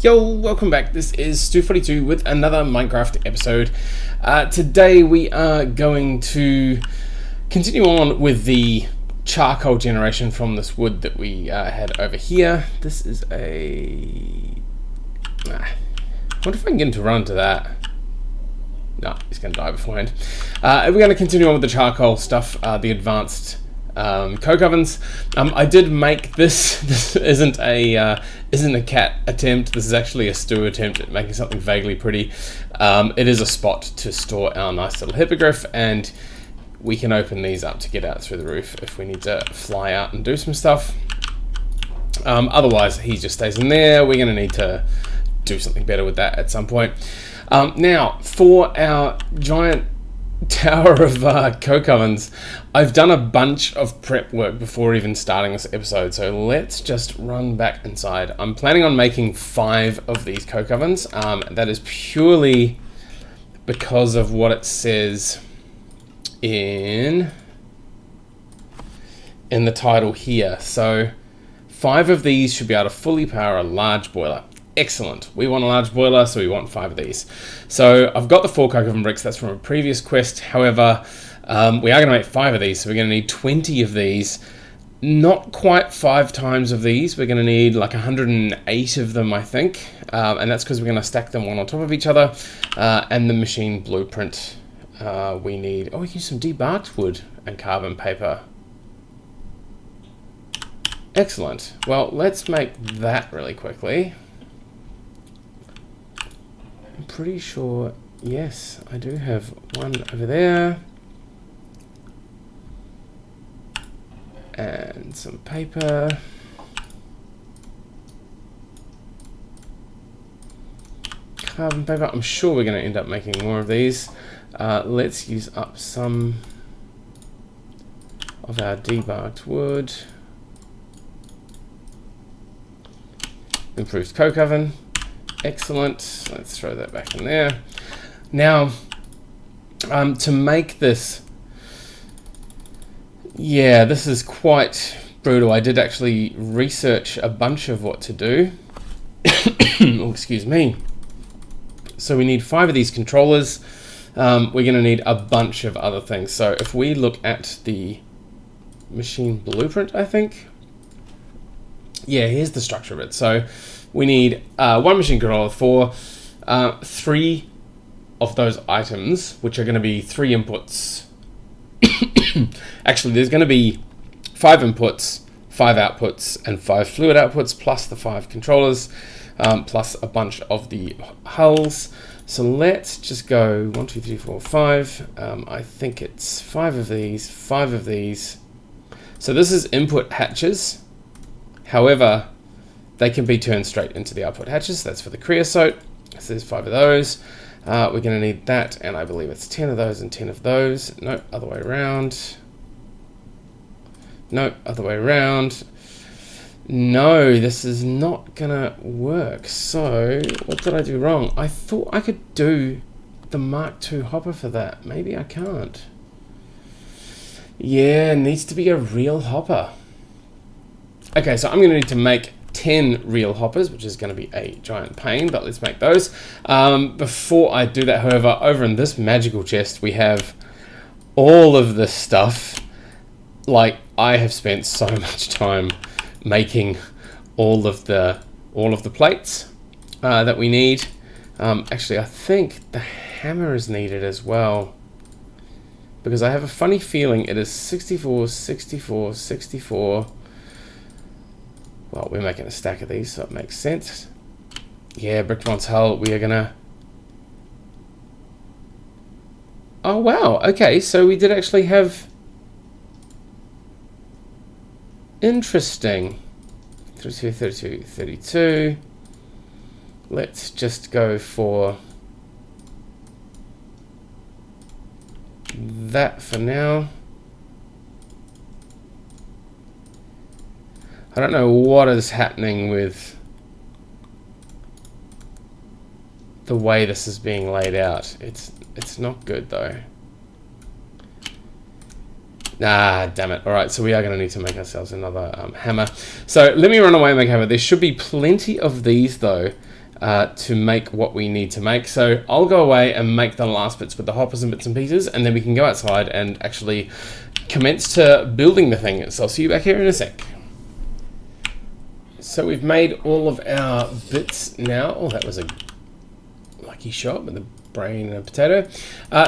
Yo, welcome back. This is Stu42 with another Minecraft episode. Today we are going to continue on with the charcoal generation from this wood that we had over here. This is a... I wonder if I can get him to run to that. No, he's going to die beforehand. We're going to continue on with the charcoal stuff, the advanced coke ovens. I did make this. This isn't a cat attempt. This is actually a Stu attempt at making something vaguely pretty. It is a spot to store our nice little hippogriff, and we can open these up to get out through the roof if we need to fly out and do some stuff. Otherwise, he just stays in there. We're going to need to do something better with that at some point. Now, for our giant tower of coke ovens, I've done a bunch of prep work before even starting this episode, so let's just run back inside. I'm planning on making 5 of these coke ovens. That is purely because of what it says in the title here. So 5 of these should be able to fully power a large boiler. Excellent. We want a large boiler, so we want 5 of these. So I've got the 4 coke oven bricks. That's from a previous quest. However, we are going to make 5 of these, so we're going to need 20 of these. Not quite 5 times of these. We're going to need like 108 of them, I think. And that's because we're going to stack them one on top of each other. And the machine blueprint we need... Oh, we can use some debarked wood and carbon paper. Excellent. Well, let's make that really quickly. I'm pretty sure, yes, I do have one over there. And some paper. Carbon paper. I'm sure we're going to end up making more of these. Let's use up some of our debarked wood. Improved coke oven. Excellent. Let's throw that back in there. Now, to make this, yeah, this is quite brutal. I did actually research a bunch of what to do. Oh, excuse me. So we need 5 of these controllers. We're going to need a bunch of other things. So if we look at the machine blueprint, I think. Yeah, here's the structure of it. So we need 1 machine controller for 3 of those items, which are going to be 3 inputs. Actually, there's going to be 5 inputs, 5 outputs, and 5 fluid outputs, plus the 5 controllers, plus a bunch of the hulls. So let's just go 1, 2, 3, 4, 5. I think it's 5 of these, 5 of these. So this is input hatches. However, they can be turned straight into the output hatches. That's for the creosote. So there's 5 of those. We're going to need that, and I believe it's 10 of those and 10 of those. Nope, other way around. Nope, other way around. No, this is not going to work. So, what did I do wrong? I thought I could do the Mark II hopper for that. Maybe I can't. Yeah, it needs to be a real hopper. Okay, so I'm going to need to make 10 real hoppers, which is going to be a giant pain, but let's make those. Before I do that, however, over in this magical chest, we have all of this stuff. Like, I have spent so much time making all of the plates that we need. Actually, I think the hammer is needed as well, because I have a funny feeling it is 64, 64, 64. Well, we're making a stack of these, so it makes sense. Yeah, brick bronze hull, we are gonna... Oh, wow, okay, so we did actually have... Interesting. 32, 32, 32. Let's just go for that for now. I don't know what is happening with the way this is being laid out. It's not good though. Ah, damn it. Alright, so we are going to need to make ourselves another hammer. So let me run away and make a hammer. There should be plenty of these though to make what we need to make. So I'll go away and make the last bits with the hoppers and bits and pieces, and then we can go outside and actually commence to building the thing. So I'll see you back here in a sec. So we've made all of our bits now. Oh, that was a lucky shot with a brain and a potato.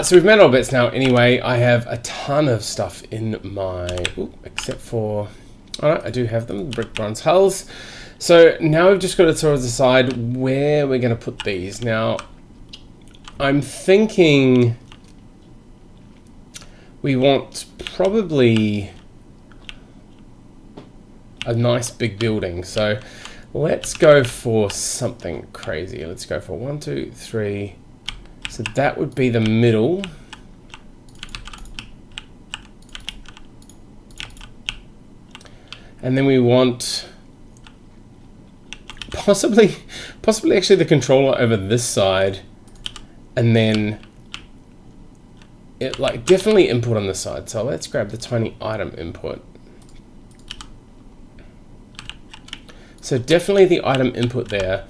So we've made all bits now. Anyway, I have a ton of stuff in my, except for, all right, I do have them, brick, bronze hulls. So now we've just got to decide where we're going to put these. Now, I'm thinking we want probably a nice big building. So let's go for something crazy. Let's go for 1, 2, 3. So that would be the middle. And then we want possibly actually the controller over this side, and then it like definitely input on this side. So let's grab the tiny item input. So definitely the item input there.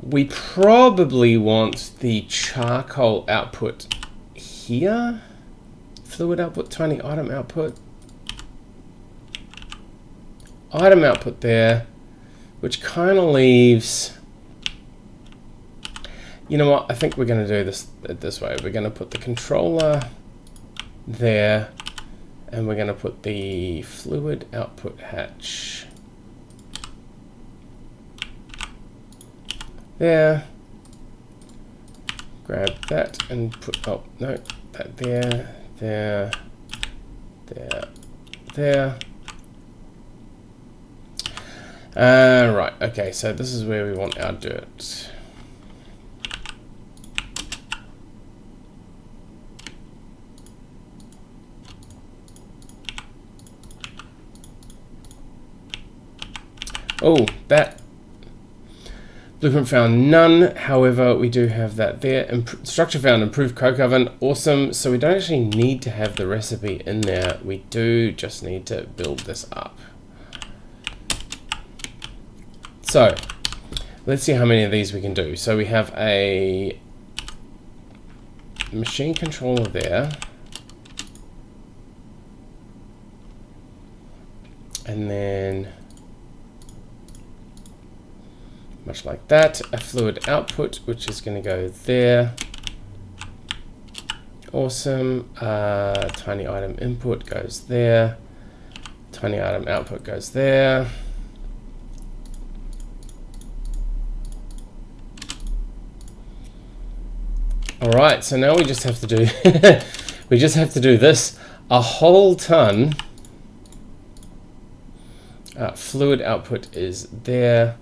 We probably want the charcoal output here. Fluid output, tiny item output. Item output there, which kind of leaves, you know what, I think we're going to do this way. We're going to put the controller there, and we're going to put the fluid output hatch there. Grab that and put, oh no, that there, there, there, there. Right, okay, so this is where we want our dirt. Oh, that blueprint found none. However, we do have that there. Structure found, improved coke oven. Awesome. So we don't actually need to have the recipe in there. We do just need to build this up. So let's see how many of these we can do. So we have a machine controller there. And then, much like that, a fluid output, which is going to go there. Awesome. Tiny item input goes there. Tiny item output goes there. All right, so now we just have to do this a whole ton. Fluid output is there.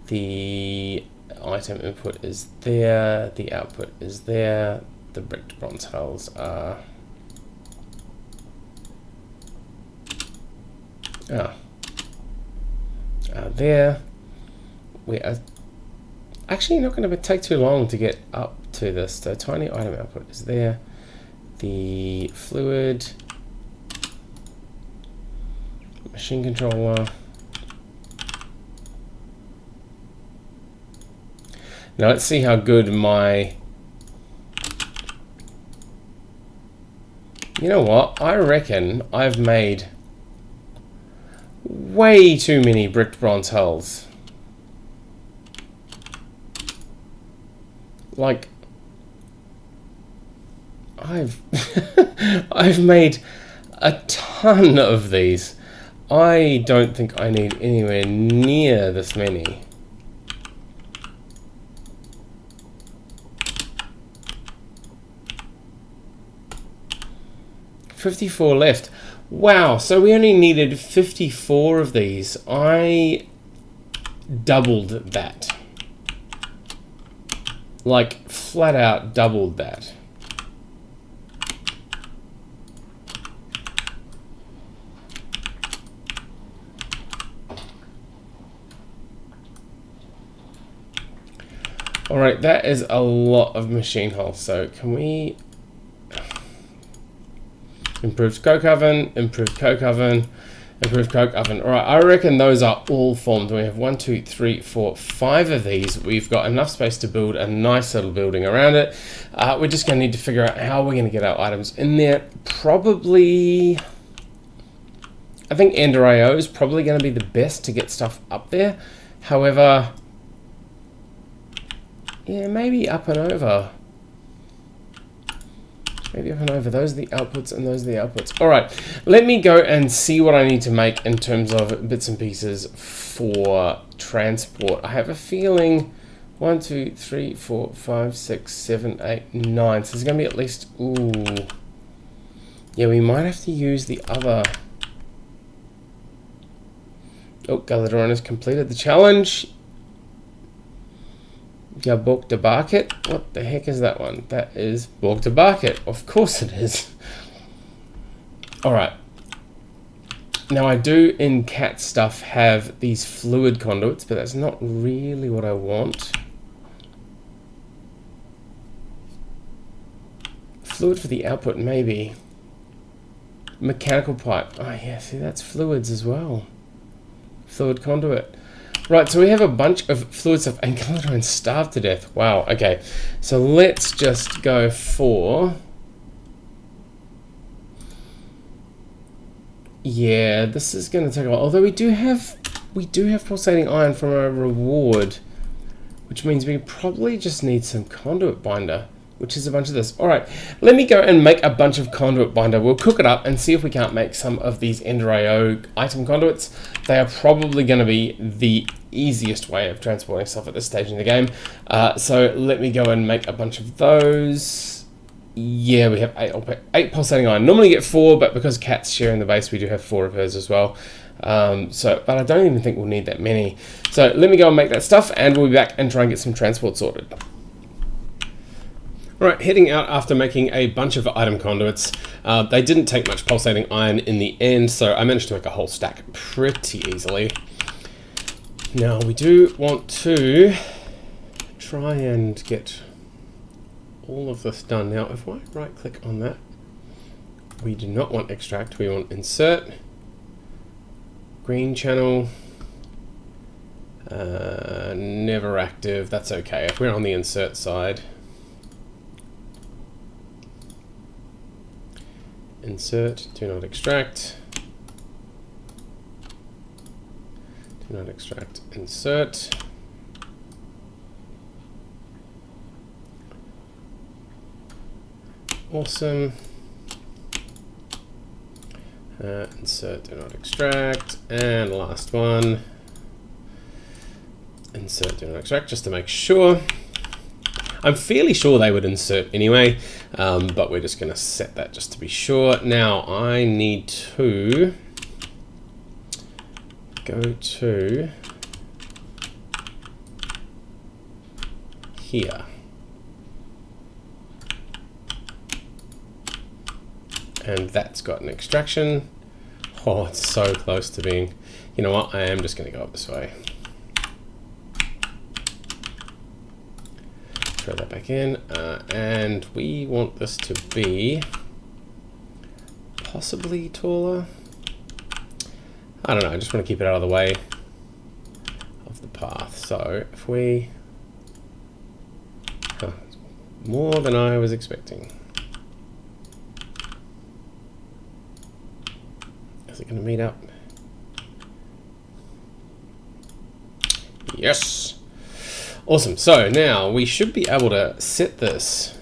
The item input is there. The output is there. The bricked bronze hulls are there. We are actually not going to take too long to get up to this. So tiny item output is there. The fluid machine controller. Now let's see how good my, you know what, I reckon I've made way too many bricked bronze hulls. Like, I've made a ton of these. I don't think I need anywhere near this many. $54 left. Wow, so we only needed 54 of these. I doubled that. Like, flat out doubled that. All right, that is a lot of machine hulls. So can we improved coke oven, Improved coke oven. All right, I reckon those are all formed. We have 1, 2, 3, 4, 5 of these. We've got enough space to build a nice little building around it. We're just going to need to figure out how we're going to get our items in there. Probably, I think Ender IO is probably going to be the best to get stuff up there. However, yeah, maybe up and over. Maybe up and over. Those are the outputs and those are the outputs. All right, let me go and see what I need to make in terms of bits and pieces for transport. I have a feeling 1, 2, 3, 4, 5, 6, 7, 8, 9. So there's going to be at least, ooh. Yeah, we might have to use the other. Oh, Galadron has completed the challenge. Yeah, Borg de Barket. What the heck is that one? That is Borg de Barket. Of course it is. Alright. Now I do in cat stuff have these fluid conduits, but that's not really what I want. Fluid for the output, maybe. Mechanical pipe. Oh yeah, see that's fluids as well. Fluid conduit. Right, so we have a bunch of fluid stuff, and Galadron starved to death. Wow, okay. So let's just go for... Yeah, this is going to take a while. Although we do have pulsating iron from a reward, which means we probably just need some conduit binder, which is a bunch of this. All right, let me go and make a bunch of conduit binder. We'll cook it up and see if we can't make some of these Ender IO item conduits. They are probably going to be the easiest way of transporting stuff at this stage in the game. So let me go and make a bunch of those. Yeah, we have 8 pulsating iron. Normally get 4, but because Cat's sharing the base, we do have 4 of hers as well. But I don't even think we'll need that many. So let me go and make that stuff, and we'll be back and try and get some transport sorted. Alright, heading out after making a bunch of item conduits. They didn't take much pulsating iron in the end, so I managed to make a whole stack pretty easily. Now, we do want to try and get all of this done. Now, if I right-click on that, we do not want extract, we want insert, green channel, never active, that's okay. If we're on the insert side, insert, do not extract, do not extract, insert. Awesome. Insert, do not extract, and last one, insert, do not extract, just to make sure. I'm fairly sure they would insert anyway, but we're just going to set that just to be sure. Now I need to go to here. And that's got an extraction. Oh, it's so close to being... You know what? I am just going to go up this way. Throw that back in. And we want this to be possibly taller. I don't know. I just want to keep it out of the way of the path. So if we... more than I was expecting. Is it going to meet up? Yes! Awesome. So now we should be able to set this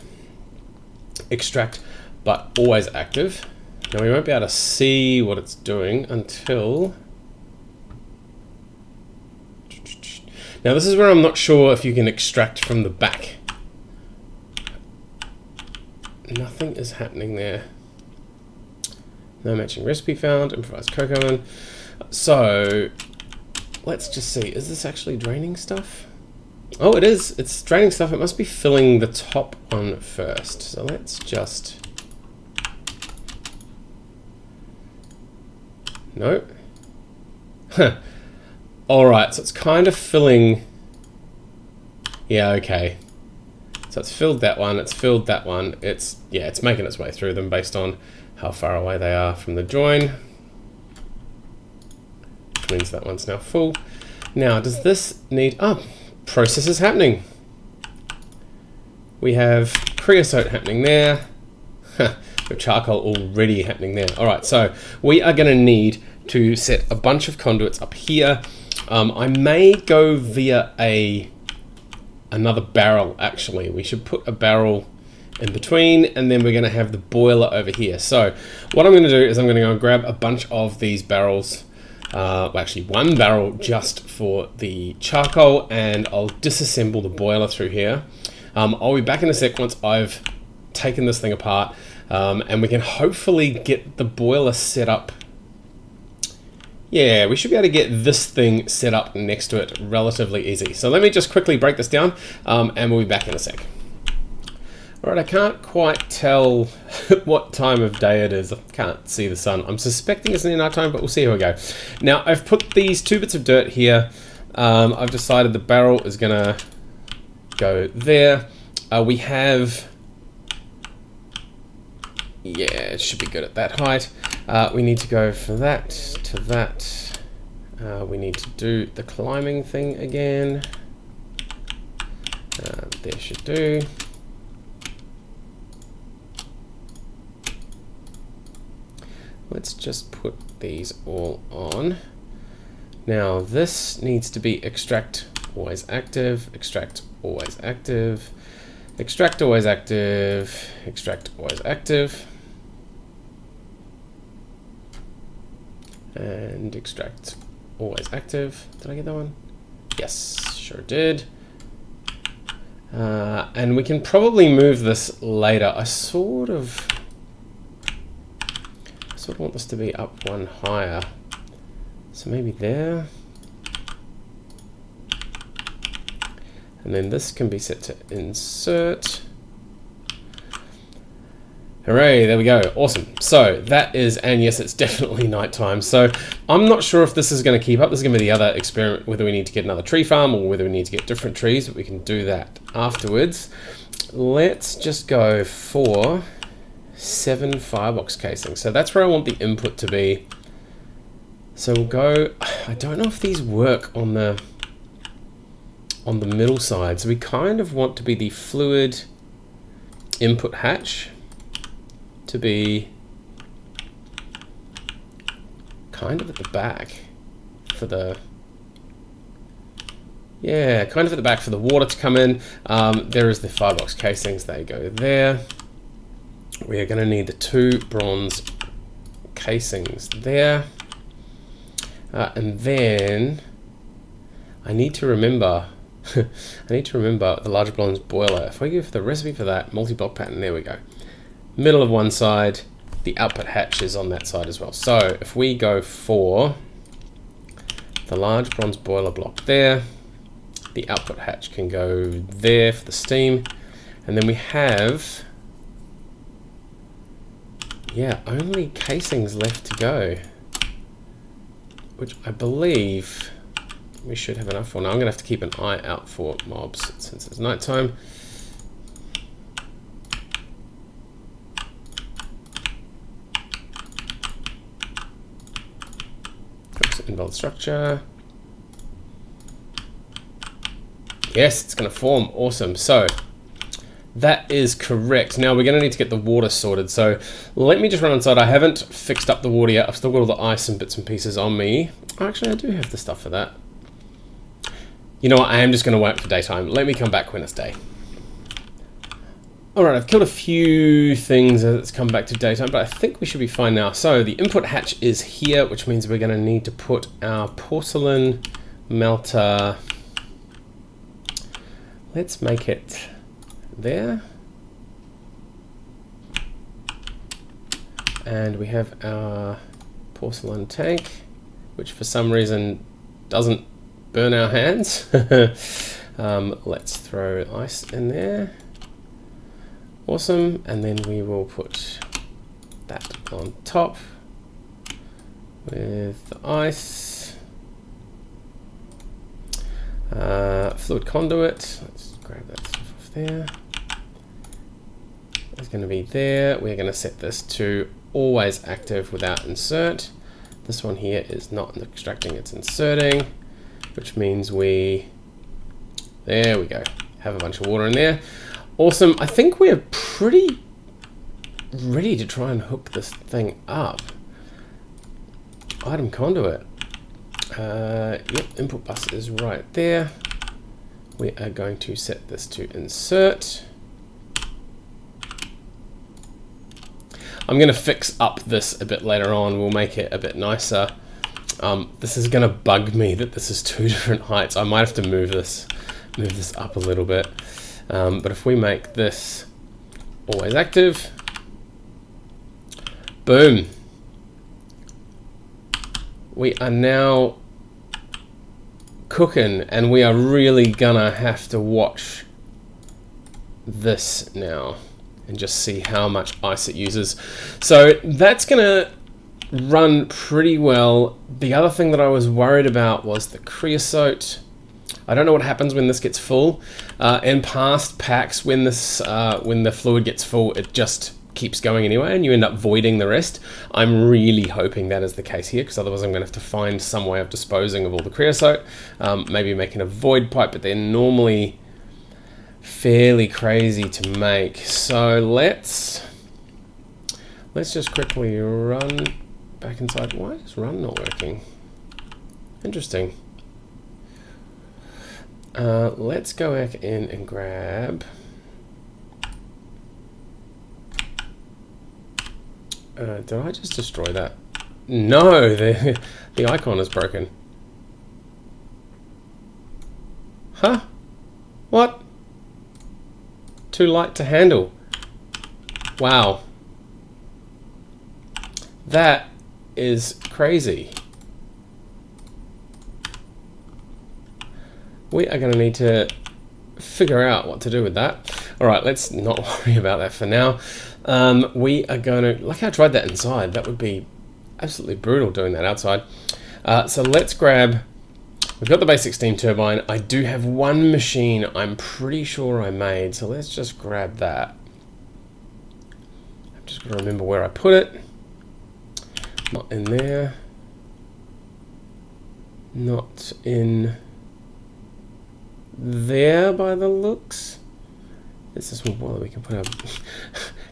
extract, but always active. Now we won't be able to see what it's doing until... Now this is where I'm not sure if you can extract from the back. Nothing is happening there. No matching recipe found, improvised coke oven. So let's just see, is this actually draining stuff? Oh, it is, it's draining stuff. It must be filling the top one first. So let's just, nope. All right, so it's kind of filling, yeah, okay. So it's filled that one, it's filled that one. It's, yeah, it's making its way through them based on how far away they are from the join. which means that one's now full. Now, does this need... Oh, process is happening. We have creosote happening there. With charcoal already happening there. All right, so we are going to need to set a bunch of conduits up here. I may go via another barrel, actually. We should put a barrel in between, and then we're going to have the boiler over here. So what I'm going to do is I'm going to go and grab a bunch of these barrels. Well, actually one barrel just for the charcoal, and I'll disassemble the boiler through here. I'll be back in a sec once I've taken this thing apart, and we can hopefully get the boiler set up. Yeah, we should be able to get this thing set up next to it relatively easy. So let me just quickly break this down, and we'll be back in a sec. All right, I can't quite tell what time of day it is. I can't see the sun. I'm suspecting it's near night time, but we'll see how we go. Now, I've put these 2 bits of dirt here. I've decided the barrel is gonna go there. We have... Yeah, it should be good at that height. We need to go from that to that. We need to do the climbing thing again. There should do. Let's just put these all on. Now this needs to be extract always active, extract always active, extract always active, extract always active. And extract always active. Did I get that one? Yes, sure did. And we can probably move this later. I sort of want this to be up one higher. So maybe there. And then this can be set to insert. Hooray, there we go, awesome. So that is, and yes, it's definitely nighttime. So I'm not sure if this is gonna keep up. This is gonna be the other experiment, whether we need to get another tree farm or whether we need to get different trees, but we can do that afterwards. Let's just go for 7 firebox casings. So that's where I want the input to be. So we'll go, I don't know if these work on the middle side. So we kind of want to be the fluid input hatch to be kind of at the back for the, yeah, kind of at the back for the water to come in. There is the firebox casings, they go there. We are going to need the 2 bronze casings there. And then I need to remember I need to remember the large bronze boiler. If I give the recipe for that, multi-block pattern, there we go. Middle of one side, the output hatch is on that side as well. So if we go for the large bronze boiler block there, the output hatch can go there for the steam. And then we have, yeah, only casings left to go, which I believe we should have enough for. Now I'm gonna have to keep an eye out for mobs since it's nighttime. Oops, invalid structure. Yes, it's gonna form, awesome. So that is correct. Now we're gonna need to get the water sorted. So let me just run inside. I haven't fixed up the water yet. I've still got all the ice and bits and pieces on me. Actually, I do have the stuff for that. You know what, I am just gonna wait for daytime. Let me come back when it's day. All right, I've killed a few things as it's come back to daytime, but I think we should be fine now. So the input hatch is here, which means we're gonna need to put our porcelain melter. Let's make it there. And we have our porcelain tank, which for some reason doesn't burn our hands. Let's throw ice in there. Awesome, and then we will put that on top with the ice. Fluid conduit, let's grab that stuff off there. It's going to be there. We're going to set this to always active without insert. This one here is not extracting, it's inserting, which means there we go, have a bunch of water in there. Awesome. I think we're pretty ready to try and hook this thing up. Item conduit. Yep, input bus is right there. We are going to set this to insert. I'm going to fix up this a bit later on. We'll make it a bit nicer. This is going to bug me that this is 2 different heights. I might have to move this up a little bit. But if we make this always active, boom. We are now cooking, and we are really gonna have to watch this now and just see how much ice it uses. So that's gonna run pretty well. The other thing that I was worried about was the creosote. I don't know what happens when this gets full. In past packs, when the fluid gets full, it just keeps going anyway, and you end up voiding the rest. I'm really hoping that is the case here, because otherwise I'm going to have to find some way of disposing of all the creosote. Maybe making a void pipe, but they're normally fairly crazy to make. So let's just quickly run back inside. Why is run not working? Interesting. Let's go back in and grab. Did I just destroy that? No, the icon is broken. Huh? What? Too light to handle. Wow. That is crazy. We are going to need to figure out what to do with that. All right, let's not worry about that for now. We are going to, like I tried that inside, that would be absolutely brutal doing that outside. So let's grab, we've got the basic steam turbine. I do have one machine I'm pretty sure I made, so let's just grab that. I'm just going to remember where I put it. Not in there. Not in there by the looks. This is one we can put our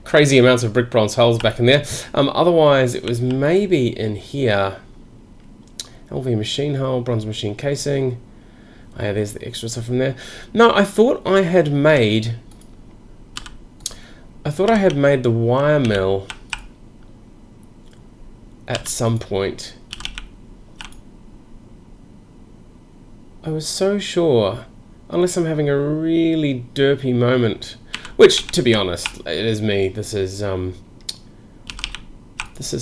crazy amounts of brick bronze hulls back in there. Otherwise, it was maybe in here. LV machine hull, bronze machine casing. Oh yeah, there's the extra stuff from there. No, I thought I had made the wire mill at some point. I was so sure. Unless I'm having a really derpy moment, which, to be honest, it is me. This is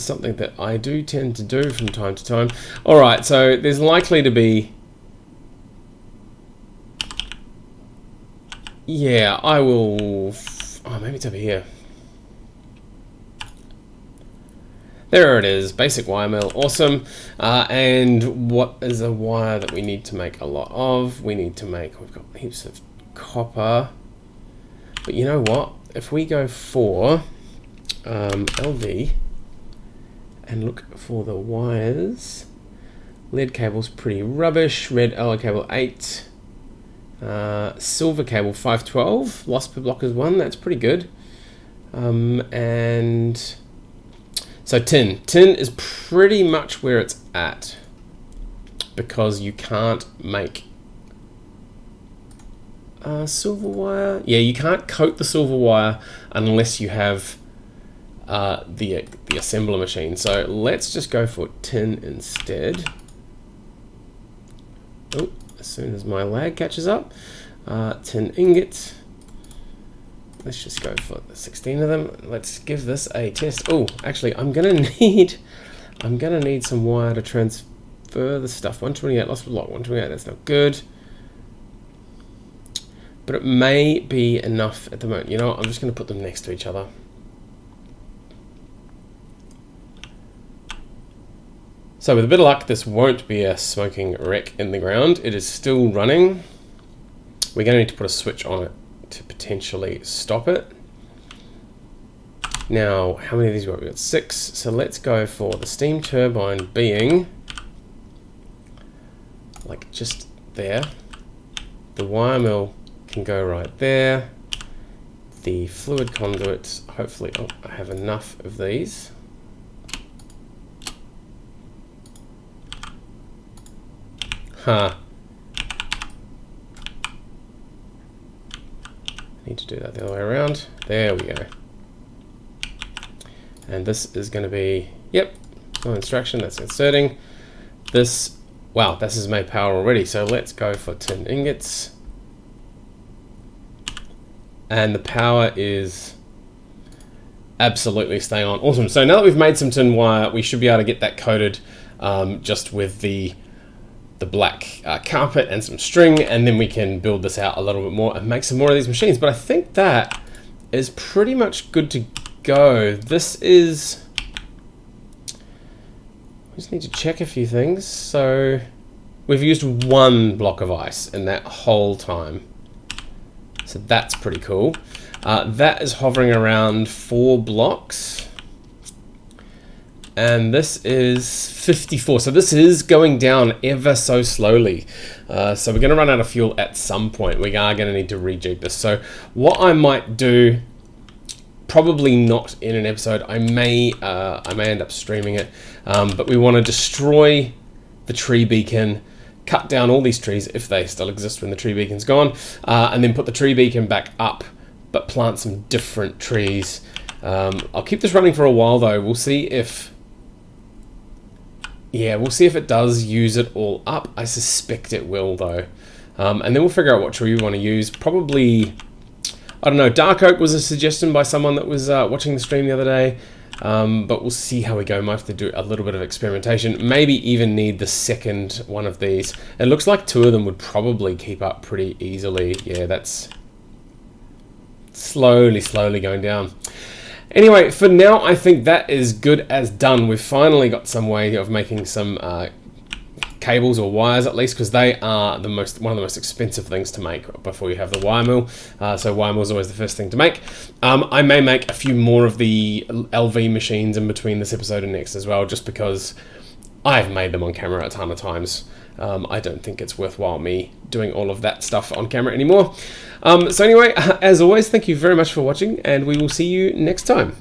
something that I do tend to do from time to time. All right, so there's likely to be. Yeah, I will. Oh, maybe it's over here. There it is, basic wire mill, awesome. And what is a wire that we need to make a lot of? We've got heaps of copper. But you know what? If we go for LV and look for the wires, lead cable's pretty rubbish, red alloy cable 8, silver cable 512, loss per block is 1, that's pretty good. And so tin is pretty much where it's at, because you can't make silver wire. Yeah, you can't coat the silver wire unless you have the assembler machine. So let's just go for tin instead. Oh, as soon as my lag catches up, tin ingot. Let's just go for the 16 of them. Let's give this a test. Oh, actually, I'm gonna need some wire to transfer the stuff. 128 loss per block, 128. That's not good, but it may be enough at the moment. You know what? I'm just gonna put them next to each other. So with a bit of luck, this won't be a smoking wreck in the ground. It is still running. We're gonna need to put a switch on it to potentially stop it. Now, how many of these we've got? 6. So let's go for the steam turbine being like just there. The wire mill can go right there. The fluid conduit, hopefully, oh, I have enough of these. Huh. Need to do that the other way around. There we go. And this is going to be, yep, no instruction, that's inserting. This, wow, this has made power already, so let's go for tin ingots. And the power is absolutely staying on. Awesome. So now that we've made some tin wire, we should be able to get that coated just with the black carpet and some string, and then we can build this out a little bit more and make some more of these machines. But I think that is pretty much good to go. This is, we just need to check a few things. So we've used 1 block of ice in that whole time. So that's pretty cool. That is hovering around 4 blocks. And this is 54. So this is going down ever so slowly. So we're going to run out of fuel at some point. We are going to need to rejig this. So what I might do, probably not in an episode, I may end up streaming it, but we want to destroy the tree beacon, cut down all these trees if they still exist when the tree beacon's gone, and then put the tree beacon back up, but plant some different trees. I'll keep this running for a while though. We'll see if it does use it all up. I suspect it will though. And then we'll figure out what tree we want to use. Probably, I don't know, dark oak was a suggestion by someone that was watching the stream the other day. But we'll see how we go. Might have to do a little bit of experimentation. Maybe even need the second one of these. It looks like 2 of them would probably keep up pretty easily. Yeah, that's slowly going down. Anyway, for now, I think that is good as done. We've finally got some way of making some cables or wires, at least, because they are one of the most expensive things to make before you have the wire mill. So wire mill is always the first thing to make. I may make a few more of the LV machines in between this episode and next as well, just because I've made them on camera a ton of times. I don't think it's worthwhile me doing all of that stuff on camera anymore. So anyway, as always, thank you very much for watching, and we will see you next time.